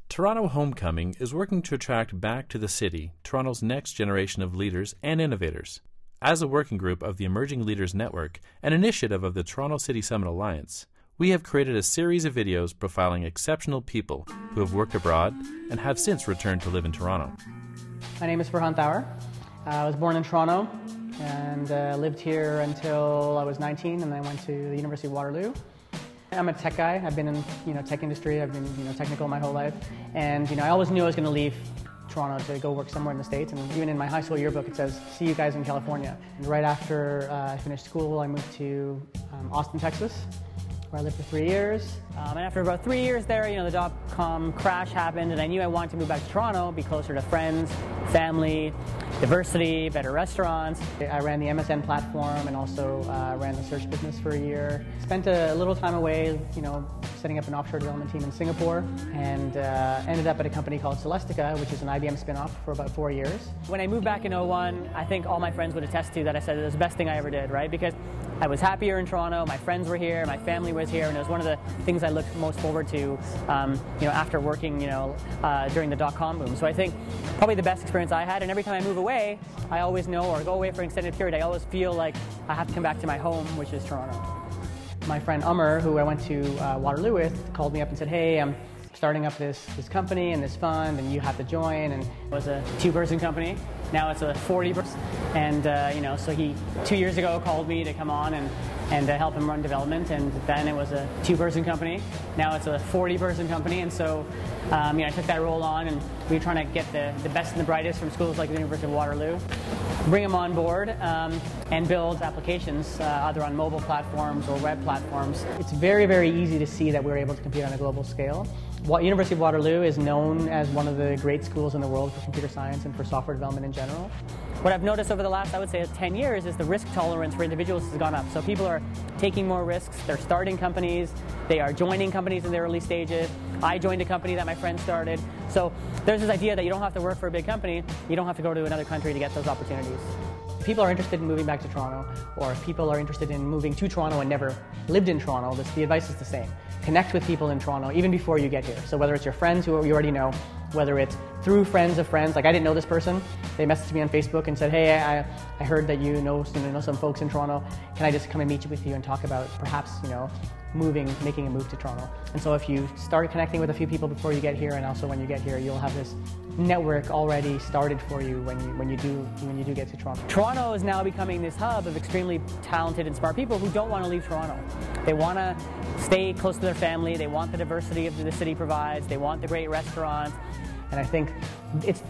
Toronto Homecoming is working to attract back to the city Toronto's next generation of leaders and innovators. As a working group of the Emerging Leaders Network, an initiative of the Toronto City Summit Alliance, we have created a series of videos profiling exceptional people who have worked abroad and have since returned to live in Toronto. My name is Farhan Thawar. I was born in Toronto and lived here until I was 19, and then I went to the University of Waterloo. I'm a tech guy. I've been in tech industry. I've been technical my whole life, and I always knew I was going to leave Toronto to go work somewhere in the States. And even in my high school yearbook, it says, "See you guys in California." And right after I finished school, I moved to Austin, Texas, where I lived for 3 years. And after about 3 years there, the dot-com crash happened, and I knew I wanted to move back to Toronto, be closer to friends, family, diversity, better restaurants. I ran the MSN platform and also ran the search business for a year. Spent a little time away, setting up an offshore development team in Singapore, and ended up at a company called Celestica, which is an IBM spin-off, for about 4 years. When I moved back in 2001, I think all my friends would attest to that I said it was the best thing I ever did, right? Because I was happier in Toronto, my friends were here, my family was here, and it was one of the things I looked most forward to, after working, during the dot-com boom. So I think probably the best experience I had, and every time I move away, I always know, or go away for an extended period, I always feel like I have to come back to my home, which is Toronto. My friend Umar, who I went to Waterloo with, called me up and said, "Hey, I'm starting up this company and this fund, and you have to join." And it was a 2-person company. Now it's a 40-person. And so he 2 years ago called me to come on and help him run development. And then it was a 2-person company. Now it's a 40-person company. And so I took that role on, and we were trying to get the best and the brightest from schools like the University of Waterloo, bring them on board, and build applications either on mobile platforms or web platforms. It's very, very easy to see that we're able to compete on a global scale. University of Waterloo is known as one of the great schools in the world for computer science and for software development in general. What I've noticed over the last, I would say, 10 years is the risk tolerance for individuals has gone up. So people are taking more risks, they're starting companies, they are joining companies in the early stages. I joined a company that my friend started. So there's this idea that you don't have to work for a big company, you don't have to go to another country to get those opportunities. If people are interested in moving back to Toronto, or if people are interested in moving to Toronto and never lived in Toronto, the advice is the same. Connect with people in Toronto even before you get here. So whether it's your friends who you already know, whether it's through friends of friends, like I didn't know this person, they messaged me on Facebook and said, "Hey, I heard that you know some folks in Toronto. Can I just come and meet you with you and talk about perhaps making a move to Toronto?" And so if you start connecting with a few people before you get here, and also when you get here, you'll have this network already started for you when you do get to Toronto. Toronto is now becoming this hub of extremely talented and smart people who don't want to leave Toronto. They want to stay close to their family, they want the diversity of the city provides, they want the great restaurants. And I think it's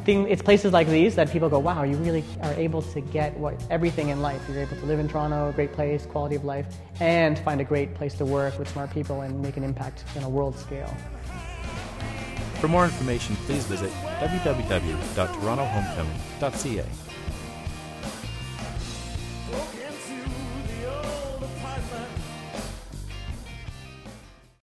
places like these that people go, wow, you really are able to get everything in life. You're able to live in Toronto, a great place, quality of life, and find a great place to work with smart people and make an impact on a world scale. For more information, please visit www.torontohomecoming.ca.